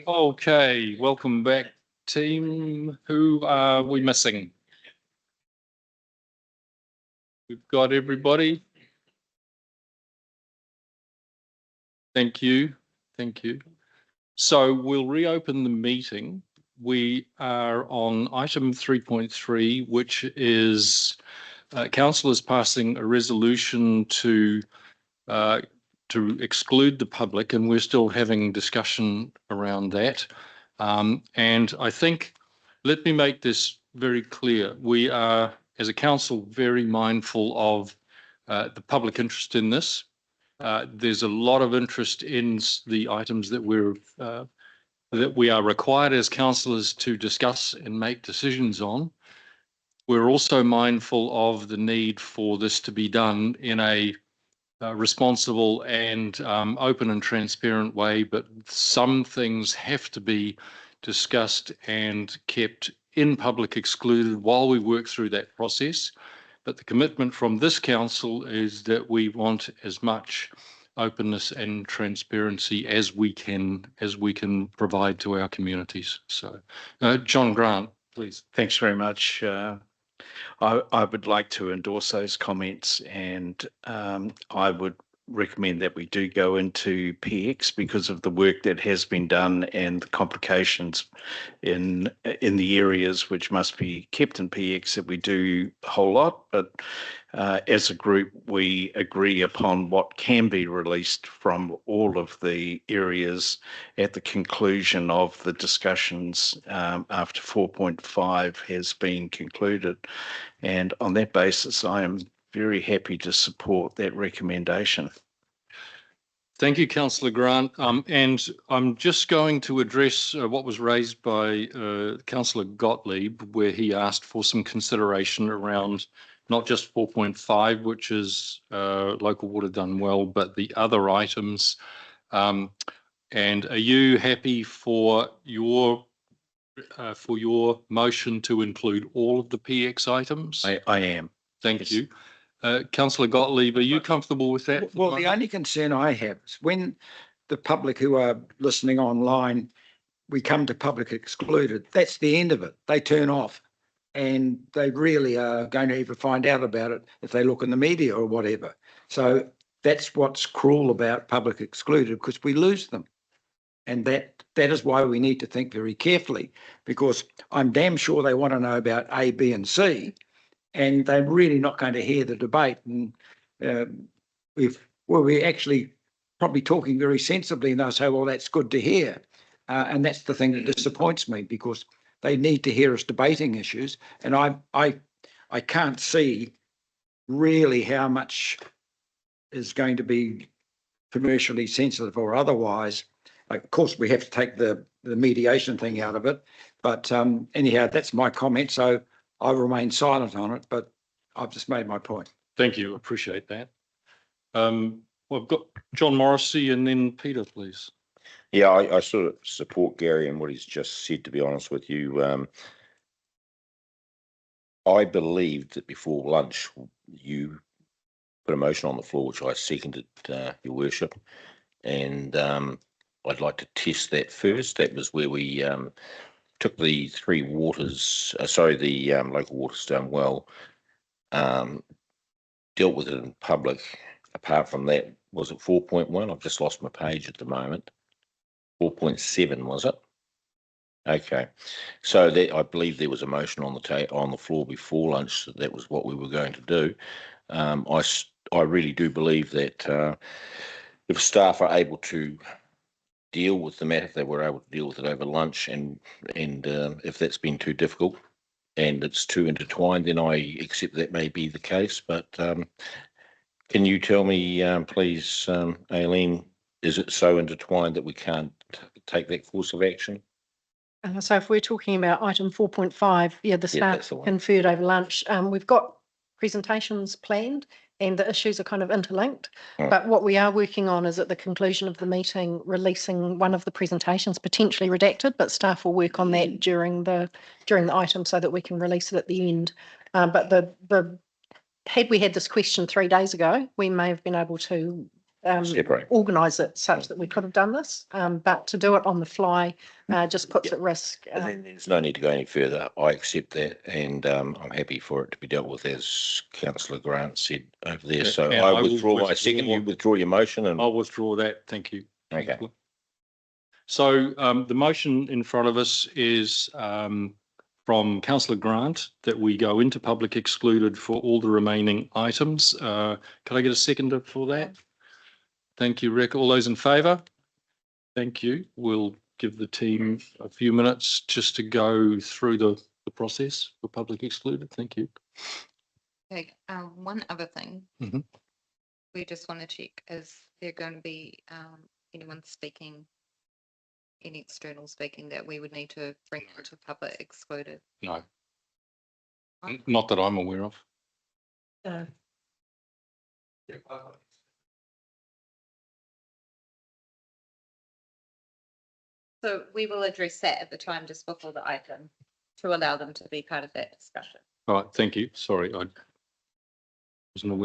Okay, welcome back, team. Who are we missing? We've got everybody. Thank you. Thank you. So we'll reopen the meeting. We are on item 3.3, which is council is passing a resolution to exclude the public, and we're still having discussion around that. And I think, let me make this very clear. We are, as a council, very mindful of the public interest in this. There's a lot of interest in the items that we are required as councillors to discuss and make decisions on. We're also mindful of the need for this to be done in a responsible and open and transparent way, but some things have to be discussed and kept in public excluded while we work through that process. But the commitment from this council is that we want as much openness and transparency as we can provide to our communities. So, John Grant, please. Thanks very much. I would like to endorse those comments, and I would recommend that we do go into PX because of the work that has been done and the complications in the areas which must be kept in PX, that we do a whole lot. But as a group, we agree upon what can be released from all of the areas at the conclusion of the discussions after 4.5 has been concluded. And on that basis, I am very happy to support that recommendation. Thank you, Councillor Grant. And I'm just going to address what was raised by Councillor Gottlieb, where he asked for some consideration around not just 4.5, which is local water done well, but the other items. And are you happy for your motion to include all of the PX items? I am. Thank you. Councillor Gottlieb, are you comfortable with that? Well, the only concern I have is when the public who are listening online, we come to public excluded, that's the end of it. They turn off, and they really are going to either find out about it if they look in the media or whatever. So that's what's cruel about public excluded, because we lose them. And that is why we need to think very carefully, because I'm damn sure they want to know about A, B, and C, and they're really not going to hear the debate. And we're actually probably talking very sensibly, and they'll say, well, that's good to hear. And that's the thing that disappoints me, because they need to hear us debating issues. And I can't see really how much is going to be commercially sensitive or otherwise. Of course, we have to take the mediation thing out of it. But anyhow, that's my comment. So I'll remain silent on it, but I've just made my point. Thank you. Appreciate that. Well, I've got John Morrissey and then Peter, please. Yeah, I sort of support Gary and what he's just said, to be honest with you. I believed that before lunch you put a motion on the floor, which I seconded, Your Worship, and I'd like to test that first. That was where we took the three waters, the local waters done well, dealt with it in public. Apart from that, was it 4.1? I've just lost my page at the moment. 4.7, was it? Okay, so that, I believe there was a motion on the floor before lunch that was what we were going to do. I really do believe that if staff are able to deal with the matter, if they were able to deal with it over lunch, and if that's been too difficult and it's too intertwined, then I accept that may be the case. But can you tell me, please, Aileen, is it so intertwined that we can't take that course of action? So if we're talking about item 4.5, yeah, the staff conferred over lunch. We've got presentations planned and the issues are kind of interlinked. But what we are working on is at the conclusion of the meeting, releasing one of the presentations, potentially redacted, but staff will work on that during the item so that we can release it at the end. But had we had this question 3 days ago, we may have been able to Separate. organise it such that we could have done this. But to do it on the fly just puts at risk. And then there's no need to go any further. I accept that, and I'm happy for it to be dealt with, as Councillor Grant said over there. Yeah, So and I I will withdraw my second. You withdraw your motion, and I'll withdraw that. Thank you. okay. So the motion in front of us is from Councillor Grant that we go into public excluded for all the remaining items. Can I get a seconder for that? Thank you, Rick. All those in favour? Thank you. We'll give the team a few minutes just to go through the process for public excluded. Thank you. Okay, one other thing. Mhm. We just want to check, is there going to be anyone speaking, any external speaking that we would need to bring to public excluded? No. Not that I'm aware of. So we will address that at the time just before the item to allow them to be part of that discussion. All right. Thank you. Sorry, I wasn't aware.